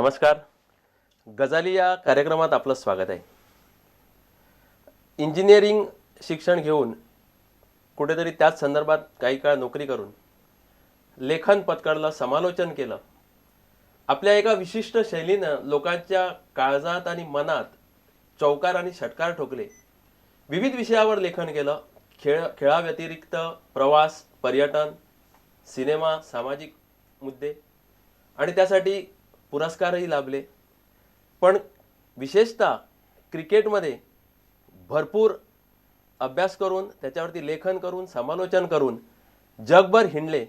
नमस्कार. गजाली या कार्यक्रमात आपलं स्वागत आहे. इंजिनिअरिंग शिक्षण घेऊन कुठेतरी त्याच संदर्भात काही काळ नोकरी करून लेखन पत्करलं, समालोचन केलं. आपल्या एका विशिष्ट शैलीनं लोकांच्या काळजात आणि मनात चौकार आणि षटकार ठोकले. विविध विषयावर लेखन केलं. खेळाव्यतिरिक्त प्रवास, पर्यटन, सिनेमा, सामाजिक मुद्दे आणि त्यासाठी पुरस्कारही लाभले. पण विशेषतः क्रिकेटमध्ये भरपूर अभ्यास करून त्याच्यावरती लेखन करून समालोचन करून जगभर हिंडले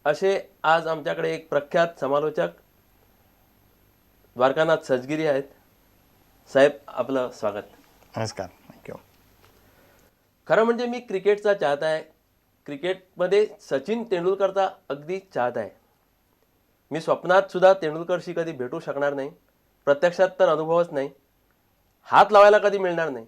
असे आज आमच्याकडे एक प्रख्यात समालोचक द्वारकानाथ सजगिरी आहेत. साहेब, आपलं स्वागत. नमस्कार. थँक्यू. खरं म्हणजे मी क्रिकेटचा चाहता आहे. क्रिकेटमध्ये सचिन तेंडुलकरचा अगदी चाहता आहे. मी स्वप्नात सुद्धा तेंडुलकरशी कधी भेटू शकणार नाही, प्रत्यक्षात तर अनुभवच नाही, हात लावायला कधी मिळणार नाही.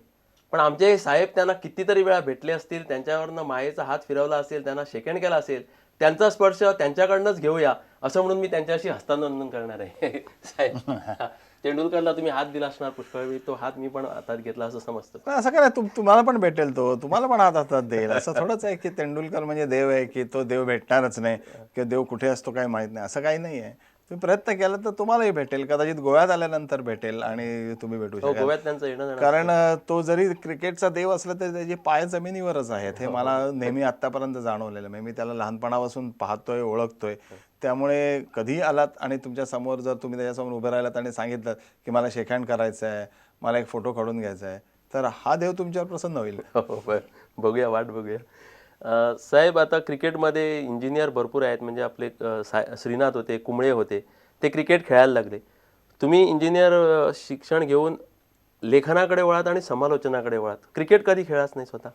पण आमचे साहेब त्यांना कितीतरी वेळा भेटले असतील, त्यांच्यावरनं मायेचा हात फिरवला असेल, त्यांना शेकेंड केला असेल. त्यांचा स्पर्श त्यांच्याकडनंच घेऊया असं म्हणून मी त्यांच्याशी हस्तांदोलन करणार आहे. साहेब, तेंडुलकरला तुम्ही हात दिला असणार पुष्कळ वेळी, तो हात मी पण हातात घेतला असं समजतं. पण असं काय नाही, तुम्हाला पण भेटेल, तो तुम्हाला पण हातात देईल. असं थोडंच आहे की तेंडुलकर म्हणजे देव आहे की तो देव भेटणारच नाही किंवा देव कुठे असतो काही माहीत नाही, असं काही नाही आहे. तुम्ही प्रयत्न केला तर तुम्हालाही भेटेल. कदाचित गोव्यात आल्यानंतर भेटेल आणि तुम्ही भेटू शकाल. गोव्यात त्यांचं येणं जाणं कारण तो जरी क्रिकेटचा देव असला तरी त्याचे पाय जमिनीवरच आहेत, हे मला नेहमी आत्तापर्यंत जाणवलेलं. मी त्याला लहानपणापासून पाहतोय, ओळखतोय. त्यामुळे कधीही आलात आणि तुमच्या समोर जर तुम्ही त्याच्यासमोर उभे राहिलात आणि सांगितलं की मला शेकहँड करायचं आहे, मला एक फोटो काढून घ्यायचा आहे, तर हा देव तुमच्यावर प्रसन्न होईल. बरं, बघूया, वाट बघूया. साहेब, आता क्रिकेटमध्ये इंजिनियर भरपूर आहेत. म्हणजे आपले श्रीनाथ होते, कुंबळे होते, ते क्रिकेट खेळायला लागले. तुम्ही इंजिनियर शिक्षण घेऊन लेखनाकडे वळात आणि समालोचनाकडे वळात. क्रिकेट कधी खेळाच नाही स्वतः?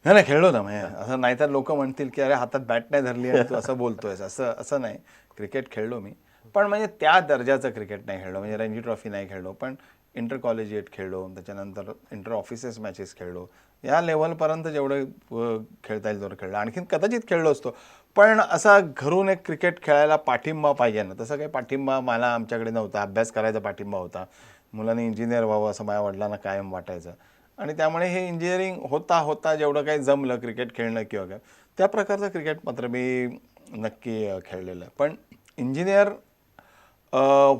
नाही, खेळलो ना. म्हणजे असं नाही तर लोक म्हणतील की अरे हातात बॅट नाही धरली आणि तू असं बोलतोयस. असं असं नाही. क्रिकेट खेळलो मी, पण म्हणजे त्या दर्जाचं क्रिकेट नाही खेळलो. म्हणजे रणजी ट्रॉफी नाही खेळलो, पण इंटर कॉलेजिएट खेळलो, त्याच्यानंतर इंटर ऑफिसेस मॅचेस खेळलो. या लेवलपर्यंत जेवढं खेळता येईल तेवढं खेळलं. आणखीन कदाचित खेळलो असतो, पण असा घरून एक क्रिकेट खेळायला पाठिंबा पाहिजे ना, तसं काही पाठिंबा मला आमच्याकडे नव्हता. अभ्यास करायचा पाठिंबा होता. मुलांनी इंजिनियर व्हावं असं माझ्या वडिलांना कायम वाटायचं. आणि त्यामुळे हे इंजिनिअरिंग होता होता जेवढं काही जमलं क्रिकेट खेळणं किंवा काय त्या प्रकारचं क्रिकेट मात्र मी नक्की खेळलेलं आहे. पण इंजिनियर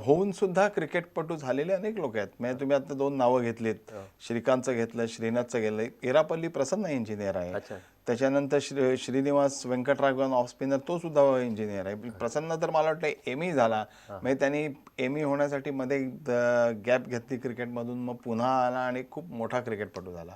होऊन सुद्धा क्रिकेटपटू झालेले अनेक लोक आहेत. म्हणजे तुम्ही आता 2 नावं घेतलीत, श्रीकांतचं घेतलं, श्रीनाथचं घेतलं. इरापल्ली प्रसन्न इंजिनियर आहे. त्याच्यानंतर श्रीनिवास वेंकटराघवन ऑफ स्पिनर, तो सुद्धा इंजिनियर आहे. प्रसन्न तर मला वाटतं एमई झाला. म्हणजे त्यांनी एमई होण्यासाठी मध्ये गॅप घेतली क्रिकेटमधून, मग पुन्हा आला आणि खूप मोठा क्रिकेटपटू झाला.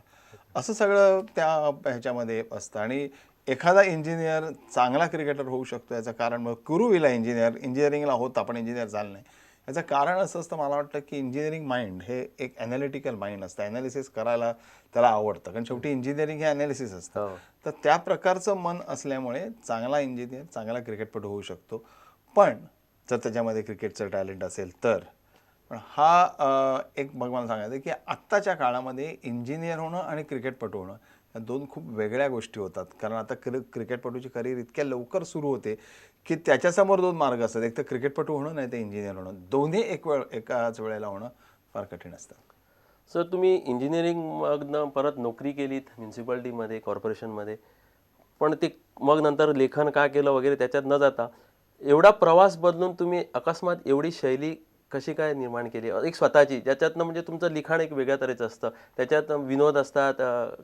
असं सगळं त्या ह्याच्यामध्ये असतं. आणि एखादा इंजिनियर चांगला क्रिकेटर होऊ शकतो याचं कारण, मग कुरुविला इंजिनिअरिंगला होता पण इंजिनियर झालं नाही, याचं कारण असं असतं मला वाटतं की इंजिनिअरिंग माइंड हे एक ॲनालिटिकल माइंड असतं. ॲनालिसिस करायला त्याला आवडतं, कारण शेवटी इंजिनिअरिंग हे ॲनालिसिस असतं. तर त्या प्रकारचं मन असल्यामुळे चांगला इंजिनियर चांगला क्रिकेटपटू होऊ शकतो. पण जर त्याच्यामध्ये क्रिकेटचं टॅलेंट असेल तर. पण हा एक मग मला सांगायचं की आत्ताच्या काळामध्ये इंजिनियर होणं आणि क्रिकेटपटू होणं या 2 खूप वेगळ्या गोष्टी होतात. कारण आता क्रिकेटपटूची करिअर इतक्या लवकर सुरू होते की त्याच्यासमोर 2 मार्ग असतात. एक तर क्रिकेटपटू होणं, नाही तर इंजिनियर होणं. दोन्ही एकाच वेळेला होणं फार कठीण असतं. सर, तुम्ही इंजिनिअरिंगमधनं परत नोकरी केलीत म्युन्सिपाल्टीमध्ये, कॉर्पोरेशनमध्ये. पण ते मग नंतर लेखन का केलं वगैरे त्याच्यात न जाता एवढा प्रवास बदलून तुम्ही अकस्मात एवढी शैली कशी काय निर्माण केली एक स्वतःची, ज्याच्यातनं म्हणजे तुमचं लिखाण एक वेगळ्या तऱ्हेचं असतं, त्याच्यात विनोद असतात,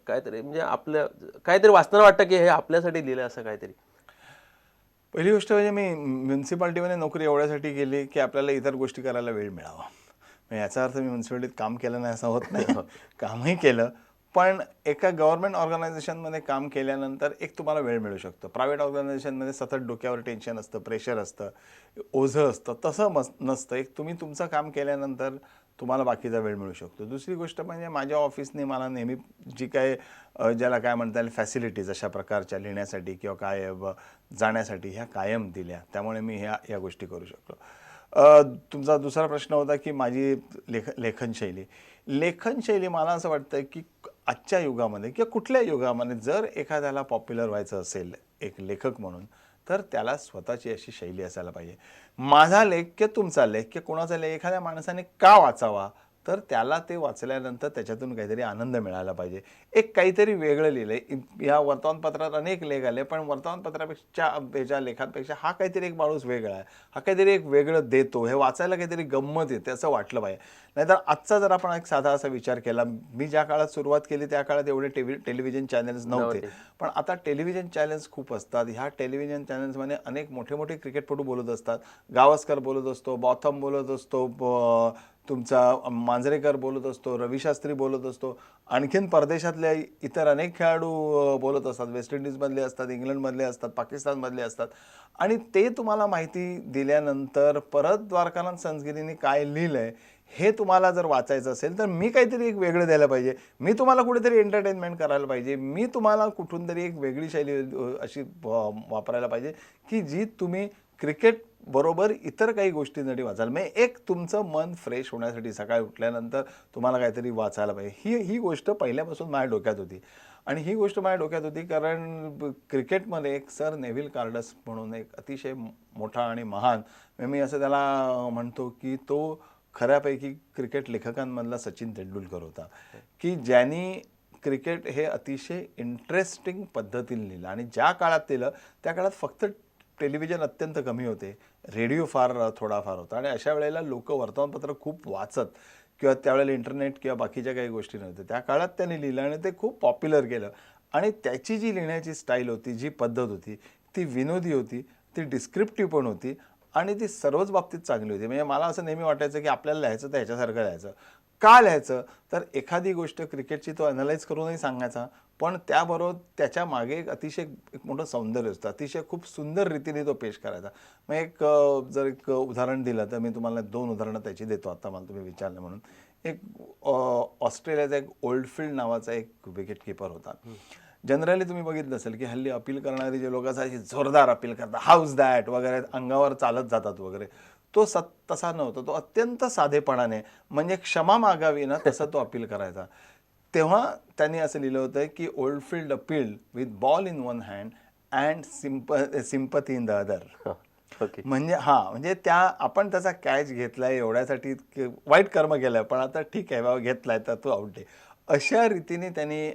काहीतरी म्हणजे आपलं काहीतरी वाचताना वाटतं की हे आपल्यासाठी लिहिलं असं काहीतरी? पहिली गोष्ट म्हणजे मी म्युन्सिपाल्टीमध्ये नोकरी एवढ्यासाठी केली की आपल्याला इतर गोष्टी करायला वेळ मिळावा. याचा अर्थ मी म्युन्सिपाल्टीत काम केलं नाही असं होत नाही. कामही केलं, पण एका गव्हर्नमेंट ऑर्गनायझेशनमध्ये काम केल्यानंतर एक तुम्हाला वेळ मिळू शकतो. प्रायव्हेट ऑर्गनायझेशनमध्ये सतत डोक्यावर टेन्शन असतं, प्रेशर असतं, ओझं असतं. तसं नसतं. एक तुम्ही तुमचं काम केल्यानंतर तुम्हाला बाकीचा वेळ मिळू शकतो. दुसरी गोष्ट म्हणजे माझ्या ऑफिसने मला नेहमी जी काय ज्याला काय म्हणता येईल फॅसिलिटीज अशा प्रकारच्या लिहिण्यासाठी किंवा काय जाण्यासाठी ह्या कायम दिल्या. त्यामुळे मी ह्या गोष्टी करू शकलो. तुमचा दुसरा प्रश्न होता की माझी लेखनशैली. लेखनशैली मला असं वाटतं की आजच्या युगामध्ये किंवा कुठल्या युगामध्ये जर एखाद्याला पॉप्युलर व्हायचं असेल एक लेखक म्हणून, तर त्याला स्वतःची अशी शैली असायला पाहिजे. माझा लेख किंवा तुमचा लेख किंवा कोणाचा लेख एखाद्या माणसाने का वाचावा, तर त्याला ते वाचल्यानंतर त्याच्यातून काहीतरी आनंद मिळाला पाहिजे. एक काहीतरी वेगळं लिहिलंय. या वर्तमानपत्रात अनेक लेख आले, पण वर्तमानपत्रापेक्षा ह्याच्या लेखांपेक्षा हा काहीतरी एक माणूस वेगळा आहे, हा काहीतरी एक वेगळं देतो, हे वाचायला काहीतरी गंमत येते असं वाटलं पाहिजे. नाहीतर आजचा जर आपण एक साधा असा विचार केला, मी ज्या काळात सुरुवात केली त्या काळात एवढे टेलिव्हिजन चॅनल्स नव्हते, पण आता टेलिव्हिजन चॅनल्स खूप असतात. ह्या टेलिव्हिजन चॅनल्समध्ये अनेक मोठे मोठे क्रिकेटपटू बोलत असतात. गावस्कर बोलत असतो, बॉथम बोलत असतो, तुमचा मांजरेकर बोलत असतो, रवी शास्त्री बोलत असतो, आणखीन परदेशातले इतर अनेक खेळाडू बोलत असतात. वेस्ट इंडिजमधले असतात, इंग्लंडमधले असतात, पाकिस्तानमधले असतात. आणि ते तुम्हाला माहिती दिल्यानंतर परत द्वारकानाथ संसगिरीने काय लिहिलंय हे तुम्हाला जर वाचायचं असेल तर मी काहीतरी एक वेगळं द्यायला पाहिजे, मी तुम्हाला कुठेतरी एंटरटेनमेंट करायला पाहिजे, मी तुम्हाला कुठून तरी एक वेगळी शैली अशी वापरायला पाहिजे की जी तुम्ही क्रिकेट बरोबर इतर काही गोष्टींसाठी वाचाल. म्हणजे एक तुमचं मन फ्रेश होण्यासाठी सकाळी उठल्यानंतर तुम्हाला काहीतरी वाचायला पाहिजे. ही गोष्ट पहिल्यापासून माझ्या डोक्यात होती. आणि ही गोष्ट माझ्या डोक्यात होती कारण क्रिकेटमध्ये एक सर नेव्हिल कार्डस म्हणून एक अतिशय मोठा आणि महान, मी असं त्याला म्हणतो की तो खऱ्यापैकी क्रिकेट लेखकांमधला सचिन तेंडुलकर होता, की ज्यांनी क्रिकेट हे अतिशय इंटरेस्टिंग पद्धतीने लिहिलं. आणि ज्या काळात लिहिलं त्या काळात फक्त टेलिव्हिजन अत्यंत कमी होते, रेडिओ फार थोडाफार होता. आणि अशा वेळेला लोक वर्तमानपत्र खूप वाचत किंवा त्यावेळेला इंटरनेट किंवा बाकीच्या काही गोष्टी नव्हत्या. त्या काळात त्यांनी लिहिलं आणि ते खूप पॉप्युलर केलं. आणि त्याची जी लिहिण्याची स्टाईल होती, जी पद्धत होती, ती विनोदी होती, ती डिस्क्रिप्टिव्ह पण होती आणि ती सर्वच बाबतीत चांगली होती. म्हणजे मला असं नेहमी वाटायचं की आपल्याला लिहायचं तर ह्याच्यासारखं लिहायचं. का लिहायचं, तर एखादी गोष्ट क्रिकेटची तो अॅनलाइज करूनही सांगायचा, पण त्याबरोबर त्याच्या मागे एक अतिशय एक मोठं सौंदर्य असतं, अतिशय खूप सुंदर रीतीने तो पेश करायचा. मग जर एक उदाहरण दिलं तर मी तुम्हाला 2 उदाहरणं त्याची देतो, आता मला तुम्ही विचारलं म्हणून. एक ऑस्ट्रेलियाचा एक ओल्डफील्ड नावाचा एक विकेट किपर होता. जनरली तुम्ही बघितलं असेल की हल्ली अपील करणारी जे लोक असायची जोरदार अपील करतात, हाऊस दॅट वगैरे, अंगावर चालत जातात वगैरे. तो तसा नव्हता. तो अत्यंत साधेपणाने, म्हणजे क्षमा मागावी ना तसं तो अपील करायचा. तेव्हा त्यांनी असं लिहिलं होतं की Oldfield appeal with ball in one hand and sympathy in the other. Okay. म्हणजे म्हणजे आपण त्याचा कॅच घेतलाय एवढ्यासाठी वाईट कर्म केलंय, पण आता ठीक आहे बाबा, घेतलाय तर तो आउट आहे. अशा रीतीने त्यांनी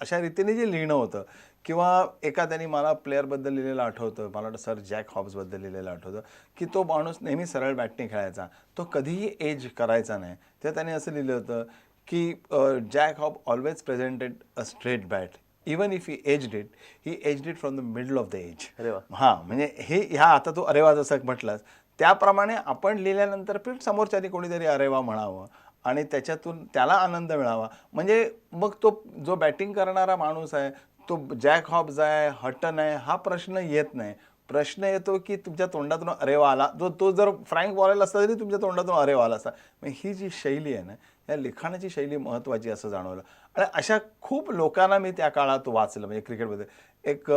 अशा रीतीने जे लिहिणं होतं. किंवा त्यांनी मला प्लेअरबद्दल लिहिलेलं आठवतं, मला वाटतं सर जॅक हॉब्सबद्दल लिहिलेलं आठवतं, की तो माणूस नेहमी सरळ बॅटने खेळायचा, तो कधीही एज करायचा नाही. तर त्यांनी असं लिहिलं होतं की Jack Hobbs always presented a straight bat, even if he edged it, he edged it from the middle of the edge. अरे वा. म्हणजे आता तो अरेवा जसं म्हटलास त्याप्रमाणे आपण लिहिल्यानंतर पण समोरच्याने कोणीतरी अरेवा म्हणावं आणि त्याच्यातून त्याला आनंद मिळावा. म्हणजे मग तो जो बॅटिंग करणारा माणूस आहे तो जॅक हॉब्स आहे, हटन आहे, हा प्रश्न येत नाही. प्रश्न येतो की तुमच्या तोंडातून अरेवा आला, तो जर फ्रँक बॉलर असता तरी तुमच्या तोंडातून अरेवा आला असता. ही जी शैली आहे ना, या लिखाणाची शैली महत्त्वाची असं जाणवलं. आणि अशा खूप लोकांना मी त्या काळात वाचलं. म्हणजे क्रिकेटमध्ये एक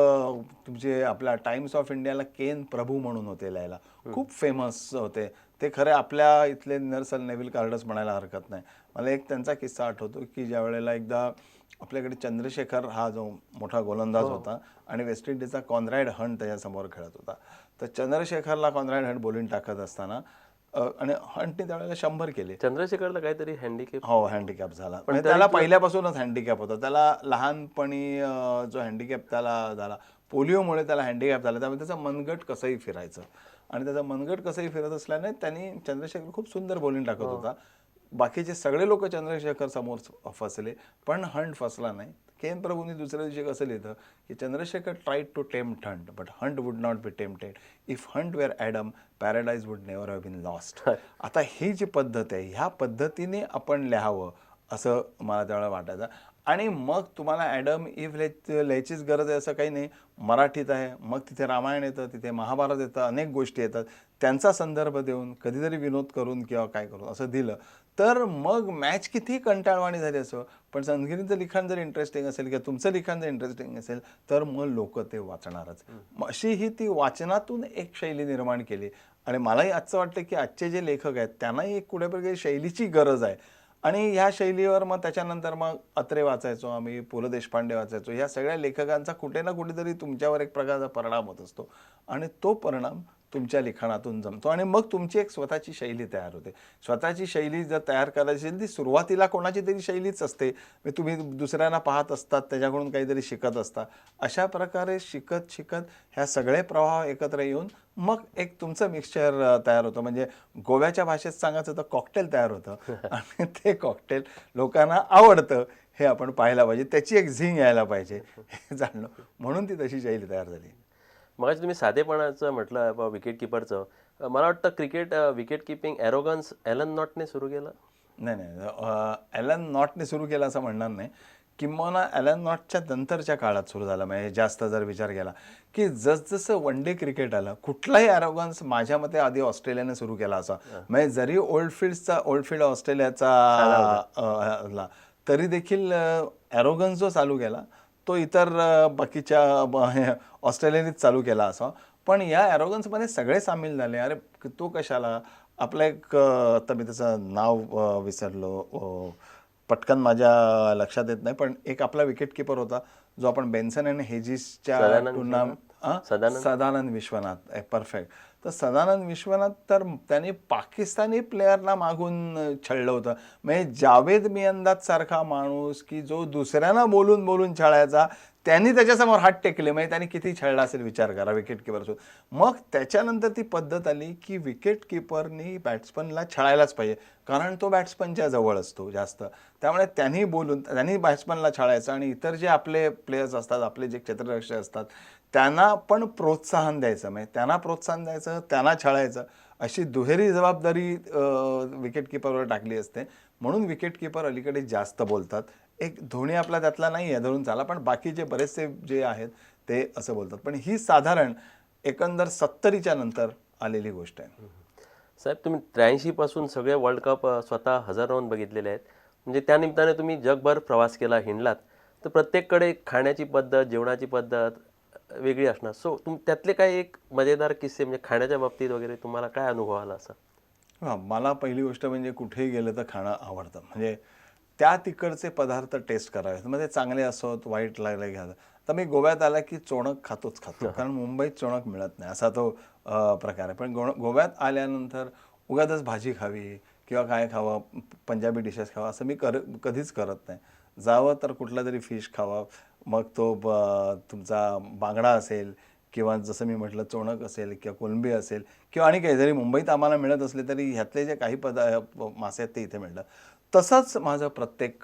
तुमचे आपल्या टाइम्स ऑफ इंडियाला केन प्रभू म्हणून होते लिहायला, खूप फेमस होते ते. खरे आपल्या इथले सर नेव्हिल कार्डस म्हणायला हरकत नाही. मला एक त्यांचा किस्सा आठवतो की ज्या वेळेला एकदा आपल्याकडे चंद्रशेखर हा जो मोठा गोलंदाज होता आणि वेस्ट इंडिजचा कॉन्रॅड हंट त्याच्यासमोर खेळत होता. तर चंद्रशेखरला कॉन्रॅड हंट बॉलिंग टाकत असताना आणि हंटने त्यावेळेला 100 केले. चंद्रशेखरला काहीतरी हँडिकॅप. हो, हँडिकॅप झाला. पण त्याला पहिल्यापासूनच हँडिकॅप होता. त्याला लहानपणी जो हँडिकॅप त्याला झाला, पोलिओमुळे त्याला हँडिकॅप झाला. त्यामुळे त्याचा मनगट कसंही फिरायचं आणि त्याचा मनगट कसंही फिरत असल्याने त्यांनी चंद्रशेखर खूप सुंदर बॉलिंग टाकत होता. बाकीचे सगळे लोक चंद्रशेखर समोर फसले, पण हंट फसला नाही. केन प्रभूंनी दुसऱ्या दिवशी कसं लिहितं की Chandrasekhar tried to tempt Hunt but Hunt would not be tempted. If Hunt were Adam, paradise would never have been lost. आता ही जी पद्धत आहे, ह्या पद्धतीने आपण लिहावं असं मला त्यावेळेला वाटायचं. आणि मग तुम्हाला ॲडम इफ लिहायचीच गरज आहे असं काही नाही. मराठीत आहे, मग तिथे रामायण येतं, तिथे महाभारत येतं, अनेक गोष्टी येतात. त्यांचा संदर्भ देऊन कधीतरी विनोद करून किंवा काय करून असं दिलं तर मग मॅच किती कंटाळवाणी झाली असो, पण संस्कृतीचं लिखाण जर इंटरेस्टिंग असेल किंवा तुमचं लिखाण जर इंटरेस्टिंग असेल तर मग लोक ते वाचणारच. अशी ही ती वाचनातून एक शैली निर्माण केली. आणि मलाही आजचं वाटतं की आजचे जे लेखक आहेत त्यांनाही एक कुठेतरी शैलीची गरज आहे. आणि ह्या शैलीवर मग त्याच्यानंतर मग अत्रे वाचायचो आम्ही, पु ल देशपांडे वाचायचो. या सगळ्या लेखकांचा कुठे ना कुठेतरी तुमच्यावर एक प्रकारचा परिणाम होत असतो आणि तो परिणाम तुमच्या लिखाणातून जमतो आणि मग तुमची एक स्वतःची शैली तयार होते. स्वतःची शैली जर तयार करायची असेल ती सुरुवातीला कोणाची तरी शैलीच असते. म्हणजे तुम्ही दुसऱ्यांना पाहत असतात, त्याच्याकडून काहीतरी शिकत असता. अशा प्रकारे शिकत शिकत ह्या सगळे प्रवाह एकत्र येऊन मग एक तुमचं मिक्सचर तयार होतं. म्हणजे गोव्याच्या भाषेत सांगायचं तर कॉकटेल तयार होतं आणि ते कॉकटेल लोकांना आवडतं हे आपण पाहायला पाहिजे. त्याची एक झिंग यायला पाहिजे हे जाणलं. म्हणून ती तशी शैली तयार झाली. मगाशी तुम्ही साधेपणाचं म्हटलं बा विकेट किपरचं. मला वाटतं cricket wicket keeping arrogance Alan नॉटने सुरू केलं. नाही नाही ॲलन नॉटने सुरू केलं असं म्हणणार नाही. किंबहुना ॲलन नॉटच्या नंतरच्या काळात सुरू झाला. म्हणजे जास्त जर विचार केला की जसजसं वन डे क्रिकेट आलं, कुठलाही ॲरोगन्स माझ्या मते आधी ऑस्ट्रेलियाने सुरू केला असा. म्हणजे जरी ओल्डफील्ड ऑस्ट्रेलियाचा तरी देखील ॲरोगन्स जो चालू केला तो इतर बाकीच्या ऑस्ट्रेलियानेच चालू केला असा. पण या ॲरोगन्समध्ये सगळे सामील झाले. अरे तो कशाला, आपला एक आता मी त्याचं नाव विसरलो, पटकन माझ्या लक्षात येत नाही, पण एक आपला विकेट किपर होता जो आपण बेन्सन अँड हेजिसच्या सदानंद विश्वनाथ, परफेक्ट. तर सदानंद विश्वनाथ तर त्यांनी पाकिस्तानी प्लेयरला मागून छळलं होतं. म्हणजे जावेद मियंदाद सारखा माणूस की जो दुसऱ्यांना बोलून बोलून छळायचा, त्यांनी त्याच्यासमोर हात टेकले. म्हणजे त्यांनी किती छळला असेल विचार करा विकेट किपरसोबत. मग त्याच्यानंतर ती पद्धत आली की विकेट किपरनी बॅट्समनला छळायलाच पाहिजे, कारण तो बॅट्समनच्या जवळ असतो जास्त. त्यामुळे त्यांनी बॅट्समनला छळायचं आणि इतर जे आपले प्लेयर्स असतात, आपले जे क्षेत्ररक्षक असतात, त्यांना पण प्रोत्साहन द्यायचं. म्हणजे त्यांना प्रोत्साहन द्यायचं, त्यांना छळायचं, अशी दुहेरी जबाबदारी विकेट किपरवर टाकली असते. म्हणून विकेट किपर अलीकडे जास्त बोलतात. एक धोनी आपला त्यातला नाही आहे धरून चाला, पण बाकीचे बरेचसे जे आहेत ते असं बोलतात. पण ही साधारण एकंदर 70च्या नंतर आलेली गोष्ट आहे. साहेब, तुम्ही 83 पासून सगळे वर्ल्ड कप स्वतः हजाराहून बघितलेले आहेत. म्हणजे त्या निमित्ताने तुम्ही जगभर प्रवास केला, हिंडलात. तर प्रत्येककडे खाण्याची पद्धत, जेवणाची पद्धत वेगळी असणार. सो त्यातले काही एक मजेदार किस्से म्हणजे खाण्याच्या बाबतीत वगैरे तुम्हाला काय अनुभव आला असा? हां, मला पहिली गोष्ट म्हणजे कुठेही गेलं तर खाणं आवडतं. म्हणजे त्या तिकडचे पदार्थ टेस्ट करावेत. मग ते चांगले असोत, वाईट लागले घ्या. तर मी गोव्यात आला की चोणक खातोच खातो, कारण मुंबईत चोणक मिळत नाही असा तो प्रकार आहे. पण गोव्यात आल्यानंतर उगाचच भाजी खावी किंवा काय खावं, पंजाबी डिशेस खावा असं मी कधीच करत नाही. जावं तर कुठला तरी फिश खावा. मग तो तुमचा बांगडा असेल किंवा जसं मी म्हटलं चोणक असेल किंवा कोलंबी असेल किंवा आणि काही जरी मुंबईत आम्हाला मिळत असले तरी ह्यातले जे काही मासे आहेत ते इथे मिळतात. तसंच माझं प्रत्येक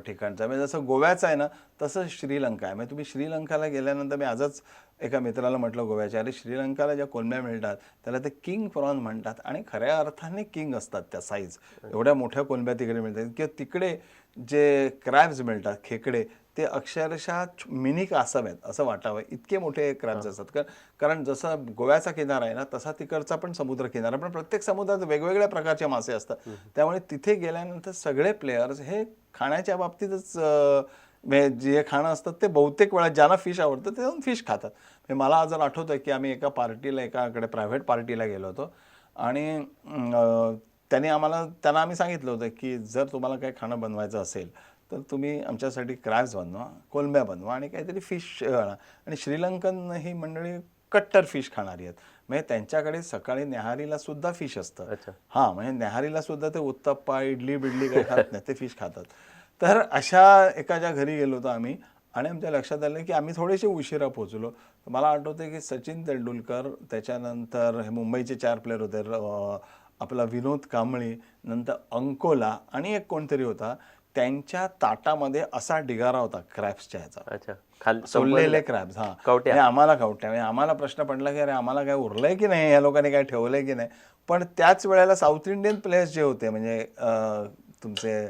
ठिकाणचं म्हणजे जसं गोव्याचं आहे ना, तसं श्रीलंका आहे. म्हणजे तुम्ही श्रीलंकाला गेल्यानंतर मी आजच एका मित्राला म्हटलं गोव्याच्या, अरे श्रीलंकाला ज्या कोलंब्या मिळतात त्याला ते किंग प्रॉन म्हणतात आणि खऱ्या अर्थाने किंग असतात त्या साईज. एवढ्या मोठ्या कोलंब्या तिकडे मिळतात किंवा तिकडे जे क्रॅब्स मिळतात, खेकडे, ते अक्षरशः मिनी कासव आहेत असं वाटावं, इतके मोठे क्रॅब्स असतात. कारण जसं गोव्याचा किनारा आहे ना, तसा तिकडचा पण समुद्र किनारा, पण प्रत्येक समुद्रात वेगवेगळ्या प्रकारचे मासे असतात. त्यामुळे तिथे गेल्यानंतर सगळे प्लेयर्स हे खाण्याच्या बाबतीतच जे खाणं असतं ते बहुतेक वेळा ज्यांना फिश आवडतं ते जाऊन फिश खातात. मला जर आठवतं की आम्ही एका पार्टीला, एकाकडे प्रायव्हेट पार्टीला गेलो होतो आणि त्यांना आम्ही सांगितलं होतं की जर तुम्हाला काही खाणं बनवायचं असेल तर तुम्ही आमच्यासाठी क्रॅब्स बनवा, कोलंब्या बनवा आणि काहीतरी फिश आणा. आणि श्रीलंकन ही मंडळी कट्टर फिश खाणारी आहेत. म्हणजे त्यांच्याकडे सकाळी न्याहारीला सुद्धा फिश असतं. हां, म्हणजे न्याहारीला सुद्धा ते उत्तप्पा, इडली बिडली काही खात नाही, ते फिश खातात. तर अशा एकाच्या घरी गेलो होतो आम्ही आणि आमच्या लक्षात आलं की आम्ही थोडेसे उशिरा पोहोचलो. मला आठवतं की सचिन तेंडुलकर, त्याच्यानंतर हे मुंबईचे 4 प्लेयर होते, आपला विनोद कांबळी, नंतर अंकोला आणि एक कोणतरी होता. त्यांच्या ताटामध्ये असा ढिगारा होता क्रॅब्सच्या ह्याचा, सोललेले क्रॅब्स. हां, आम्हाला कवट्या. म्हणजे आम्हाला प्रश्न पडला की अरे आम्हाला काय उरलंय की नाही, या लोकांनी काय ठेवलंय की नाही. पण त्याच वेळेला साऊथ इंडियन प्लेयर्स जे होते, म्हणजे तुमचे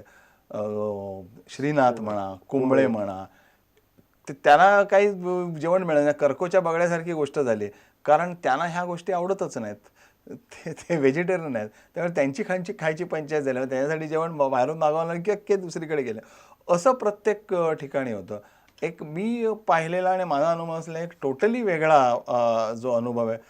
श्रीनाथ म्हणा, कुंबळे म्हणा, त्यांना काही जेवण मिळालं नाही. कर्कोच्या बगड्यासारखी गोष्ट झाली, कारण त्यांना ह्या गोष्टी आवडतच नाहीत. ते व्हेजिटेरियन आहेत, त्यामुळे त्यांची खायची पंचायत झाली. त्याच्यासाठी जेवण बाहेरून मागवावं लागलं की अख्खे दुसरीकडे गेले. असं प्रत्येक ठिकाणी होतं. एक मी पाहिलेला आणि माझा अनुभव असलेला एक टोटली वेगळा जो अनुभव आहे